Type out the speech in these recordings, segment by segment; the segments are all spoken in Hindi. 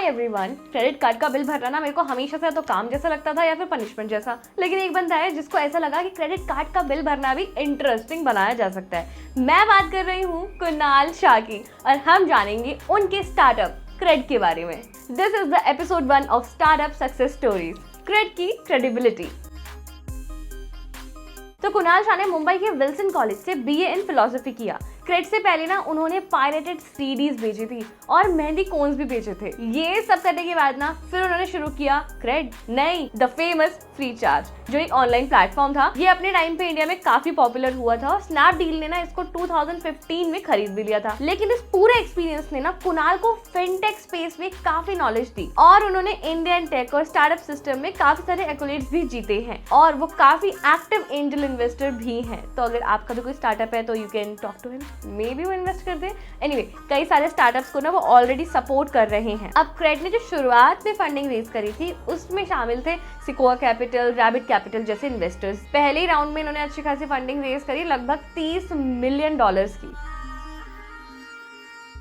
Hi everyone. क्रेडिट कार्ड का बिल भरना ना मेरे को हमेशा से तो काम जैसा लगता था या फिर पनिशमेंट जैसा, लेकिन एक बंदा है जिसको ऐसा लगा कि क्रेडिट कार्ड का बिल भरना भी इंटरेस्टिंग बनाया जा सकता है। मैं बात कर रही हूँ कुणाल शाह की और हम जानेंगे उनके स्टार्टअप क्रेड के बारे में। This is the episode 1 of startup success stories, CRED की क्रेडिबिलिटी। तो कुणाल शाह ने मुंबई के विल्सन कॉलेज से बीए इन फिलोसफी किया। क्रेड से पहले ना उन्होंने पायरेटेड सीडीज बेची थी और मेहंदी कोन्स भी बेचे थे। ये सब करने के बाद ना फिर उन्होंने शुरू किया क्रेड, नहीं द फेमस फ्रीचार्ज, जो एक ऑनलाइन प्लेटफॉर्म था। ये अपने टाइम पे इंडिया में काफी पॉपुलर हुआ था और स्नैपडील ने ना इसको 2015 में खरीद भी लिया था। लेकिन इस पूरे एक्सपीरियंस ने ना कुणाल को फिनटेक स्पेस में काफी नॉलेज दी और उन्होंने इंडियन टेक और स्टार्टअप सिस्टम में काफी सारे एक्कोलेट्स भी जीते हैं और वो काफी एक्टिव एंजल इन्वेस्टर भी हैं। तो अगर आपका भी कोई स्टार्टअप है तो you can talk to him, maybe वो इन्वेस्ट कर दे। एनीवे, कई सारे स्टार्टअप्स को ना वो ऑलरेडी सपोर्ट कर रहे हैं। अब क्रेड ने जो शुरुआत में फंडिंग रेज करी थी उसमें शामिल थे सिकोआ कैपिटल, रैबिट कैपिटल जैसे इन्वेस्टर्स। पहले ही राउंड में इन्होंने अच्छी खासी फंडिंग रेज करी, लगभग $30 मिलियन की।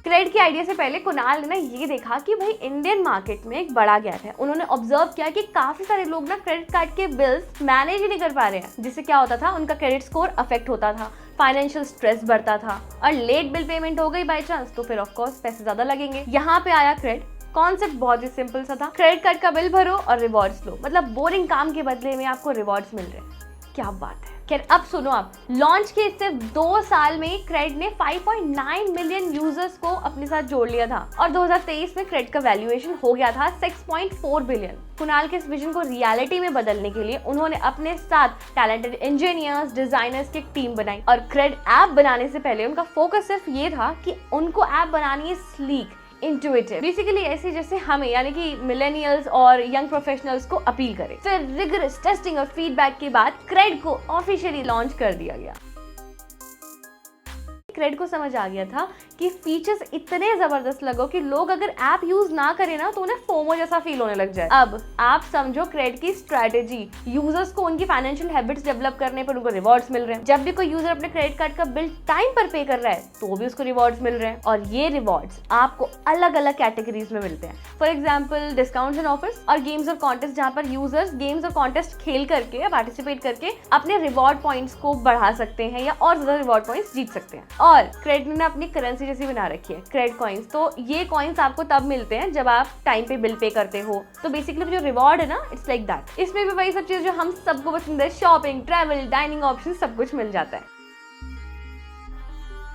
क्रेड के आइडिया से पहले कुणाल ने ना ये देखा कि भाई इंडियन मार्केट में एक बड़ा गैप है। उन्होंने ऑब्जर्व किया कि काफी सारे लोग ना क्रेडिट कार्ड के बिल्स मैनेज ही नहीं कर पा रहे हैं, जिससे क्या होता था, उनका क्रेडिट स्कोर अफेक्ट होता था, फाइनेंशियल स्ट्रेस बढ़ता था और लेट बिल पेमेंट हो गई बाय चांस तो फिर ऑफ कोर्स पैसे ज्यादा लगेंगे। यहाँ पे आया क्रेड। कॉन्सेप्ट बहुत ही सिंपल सा था, क्रेडिट कार्ड का बिल भरो और रिवॉर्ड्स लो, मतलब बोरिंग काम के बदले में आपको रिवॉर्ड्स मिल रहे हैं। क्या बात है। खैर अब सुनो, आप लॉन्च के सिर्फ 2 साल में क्रेड ने 5.9 मिलियन यूजर्स को अपने साथ जोड़ लिया था और 2023 में क्रेड का वैल्यूएशन हो गया था 6.4 बिलियन। कुणाल के इस विजन को रियलिटी में बदलने के लिए उन्होंने अपने साथ टैलेंटेड इंजीनियर्स, डिजाइनर्स की एक टीम बनाई और क्रेड ऐप बनाने से पहले उनका फोकस सिर्फ ये था कि उनको ऐप बनानी है स्लीक, इंट्यूटिव, बेसिकली ऐसे जैसे हमें यानी कि मिलेनियल्स और यंग प्रोफेशनल्स को अपील करें। फिर रिगरस टेस्टिंग और फीडबैक के बाद क्रेड को ऑफिशियली लॉन्च कर दिया गया। क्रेड को समझ आ गया था कि फीचर्स इतने जबरदस्त लगो कि लोग अगर ऐप यूज ना करें ना तो उन्हें फोमो जैसा फील होने लग जाए। अब आप समझो क्रेड की स्ट्रेटेजी, यूजर्स को उनकी फाइनेंशियल हैबिट्स डेवलप करने पर उनको रिवॉर्ड्स मिल रहे हैं। जब भी कोई यूजर अपने क्रेडिट कार्ड का बिल टाइम पर पे कर रहा है तो भी उसको रिवॉर्ड्स मिल रहे हैं और ये रिवॉर्ड्स आपको अलग अलग कैटेगरीज में मिलते हैं। For example discounts and offers और गेम्स और कॉन्टेस्ट, जहाँ पर यूजर्स गेम्स और कॉन्टेस्ट खेल करके या पार्टिसिपेट करके अपने रिवॉर्ड पॉइंट्स को बढ़ा सकते हैं या और ज्यादा रिवॉर्ड पॉइंट्स जीत सकते हैं। और क्रेड ने अपनी करेंसी जैसी बना रखी है क्रेड कॉइन्स। तो ये कॉइन्स आपको तब मिलते हैं जब आप टाइम पे बिल पे करते हो। तो बेसिकली जो रिवॉर्ड है ना, इट्स लाइक दैट। इसमें भी वही सब चीज जो हम सबको पसंद है, शॉपिंग, ट्रैवल, डाइनिंग ऑप्शन, सब कुछ मिल जाता है।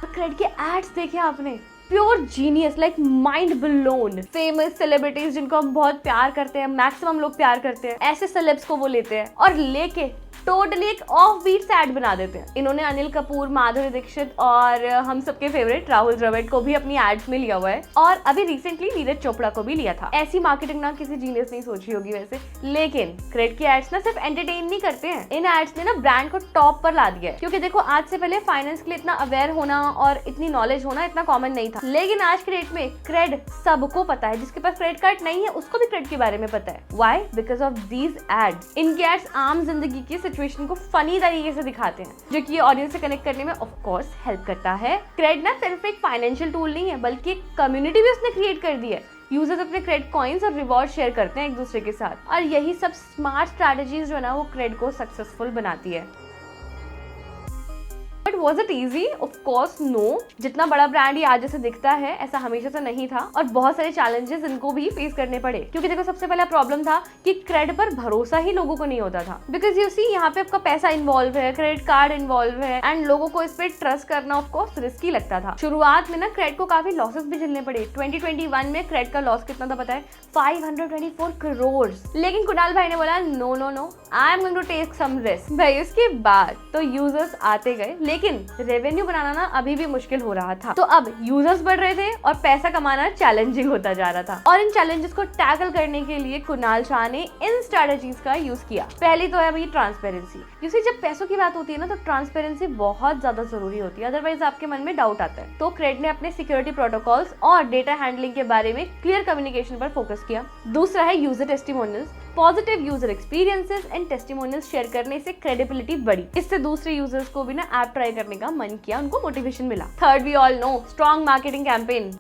तो क्रेड के एड्स देखे आपने, pure genius, like mind blown. Famous celebrities जिनको हम बहुत प्यार करते हैं, मैक्सिमम लोग प्यार करते हैं, ऐसे सेलेब्स को वो लेते हैं और लेके टोटली एक ऑफ बीट एड बना देते हैं। इन्होंने अनिल कपूर, माधुरी दीक्षित और हम सबके फेवरेट राहुल द्रविड़ को भी अपनी एड्स में लिया हुआ है और अभी रिसेंटली नीरज चोपड़ा को भी लिया था। ऐसी मार्केटिंग ना किसी जीनियस नहीं सोची होगी वैसे। लेकिन क्रेड के एड्स ना सिर्फ एंटरटेन नहीं करते हैं, इन एड्स ने ना ब्रांड को टॉप पर ला दिया है। क्योंकि देखो, आज से पहले फाइनेंस के लिए इतना अवेयर होना और इतनी नॉलेज होना इतना कॉमन नहीं था, लेकिन आज के डेट में क्रेड सबको पता है। जिसके पास क्रेडिट कार्ड नहीं है उसको भी क्रेड के बारे में पता है। Why? Because of these ads. इनके एड्स आम जिंदगी की सिचुएशन को फनी तरीके से दिखाते हैं, जो कि ऑडियंस से कनेक्ट करने में ऑफ कोर्स हेल्प करता है। क्रेड ना सिर्फ एक फाइनेंशियल टूल नहीं है, बल्कि एक कम्युनिटी भी उसने क्रिएट कर दी है। यूजर्स अपने क्रेडिट कॉइन्स और रिवॉर्ड शेयर करते हैं एक दूसरे के साथ और यही सब स्मार्ट स्ट्रैटेजीज जो ना वो क्रेड को सक्सेसफुल बनाती है। But was it easy? Of course no. जितना बड़ा ब्रांड ये आज जैसे दिखता है ऐसा हमेशा से नहीं था और बहुत सारे चैलेंजेस इनको भी फेस करने पड़े। क्योंकि देखो, सबसे पहला प्रॉब्लम था कि क्रेड पर भरोसा ही लोगों को नहीं होता था। बिकॉज यू सी, यहाँ पे आपका पैसा इन्वॉल्व है, क्रेडिट कार्ड इन्वॉल्व है एंड लोगों को इस पे ट्रस्ट करना ऑफ कोर्स रिस्की लगता था। शुरुआत में ना क्रेड को काफी लॉसेस भी झेलने पड़े। 2021 में क्रेड का लॉस कितना था पता है? 524 करोड़। लेकिन कुणाल भाई ने बोला no no no, I am going to take some risk. भाई उसके बाद तो यूजर्स आते गए, लेकिन रेवेन्यू बनाना ना अभी भी मुश्किल हो रहा था। तो अब यूजर्स बढ़ रहे थे और पैसा कमाना चैलेंजिंग होता जा रहा था। और इन चैलेंजेस को टैकल करने के लिए कुणाल शाह ने इन स्ट्रेटजीज का यूज किया। पहली तो है भाई ट्रांसपेरेंसी। जैसे जब पैसों की बात होती है ना तो ट्रांसपेरेंसी बहुत ज्यादा जरूरी होती है, अदरवाइज आपके मन में डाउट आता है। तो क्रेड ने अपने सिक्योरिटी प्रोटोकॉल्स और डेटा हैंडलिंग के बारे में क्लियर कम्युनिकेशन पर फोकस किया। दूसरा है user testimonials. Positive user experiences and testimonials share करने से क्रेडिबिलिटी बढ़ी। इससे दूसरे यूजर्स को भी ना ऐप ट्राई करने का मन किया, उनको मोटिवेशन मिला। Third, we all know, strong marketing campaign.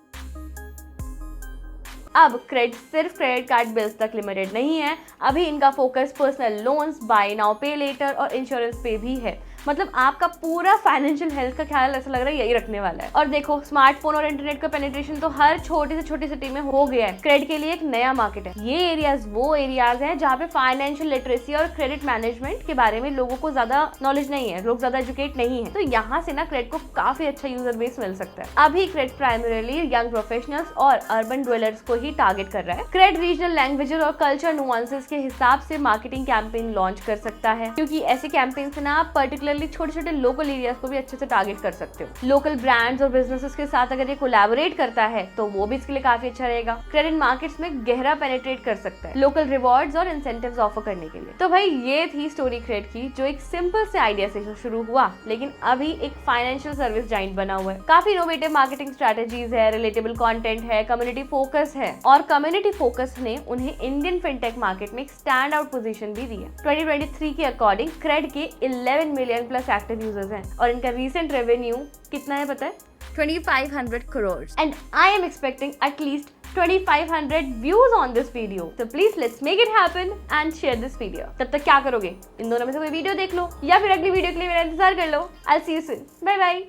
अब क्रेडिट सिर्फ क्रेडिट कार्ड बिल्स तक लिमिटेड नहीं है, अभी इनका focus personal loans, buy now pay later और इंश्योरेंस पे भी है। मतलब आपका पूरा फाइनेंशियल हेल्थ का ख्याल ऐसा लग रहा है यही रखने वाला है। और देखो स्मार्टफोन और इंटरनेट का पेनिट्रेशन तो हर छोटी से छोटी सिटी में हो गया है। क्रेडिट के लिए एक नया मार्केट है। ये एरियाज वो एरियाज हैं जहाँ पे फाइनेंशियल लिटरेसी और क्रेडिट मैनेजमेंट के बारे में लोगों को ज्यादा नॉलेज नहीं है, लोग ज्यादा एजुकेट नहीं है। तो यहाँ से ना क्रेडिट को काफी अच्छा यूजर बेस मिल सकता है। अभी क्रेडिट प्राइमरीली यंग प्रोफेशनल्स और अर्बन ड्वेलर्स को ही टारगेट कर रहा है। क्रेडिट रीजनल लैंग्वेजेस और कल्चर नुआंसेस के हिसाब से मार्केटिंग कैंपेन लॉन्च कर सकता है, क्योंकि ऐसे कैंपेन से ना आप पर्टिकुलरली छोटे छोटे लोकल एरियाज को भी अच्छे से टारगेट कर सकते हो। लोकल ब्रांड्स और बिजनेसेस के साथ अगर ये कोलैबोरेट करता है तो वो भी इसके लिए काफी अच्छा रहेगा। क्रेडिट मार्केट्स में गहरा पेनिट्रेट कर सकता है लोकल रिवॉर्ड्स और इंसेंटिव्स ऑफर करने के लिए। तो भाई ये थी स्टोरी क्रेडिट की, जो एक सिंपल से आइडिया से शुरू हुआ लेकिन अभी एक फाइनेंशियल सर्विस जाइंट बना हुआ है। काफी इनोवेटिव मार्केटिंग स्ट्रेटेजीज है, रिलेटेबल कंटेंट है, कम्युनिटी फोकस है, और कम्युनिटी फोकस ने उन्हें इंडियन फिनटेक मार्केट में एक स्टैंड आउट पोजीशन भी दी है। 2023 के अकॉर्डिंग क्रेडिट के 11 मिलियन प्लस एक्टिव यूजर्स हैं और इनका रीसेंट रेवेन्यू कितना है पता है? 2500 crores. And I am expecting at least 2500 views on this video. So please let's make it happen and share this video. तब तक क्या करोगे? इन दोनों में से कोई वीडियो देख लो या फिर अगली वीडियो के लिए मेरा इंतजार कर लो। I'll see you soon. Bye bye.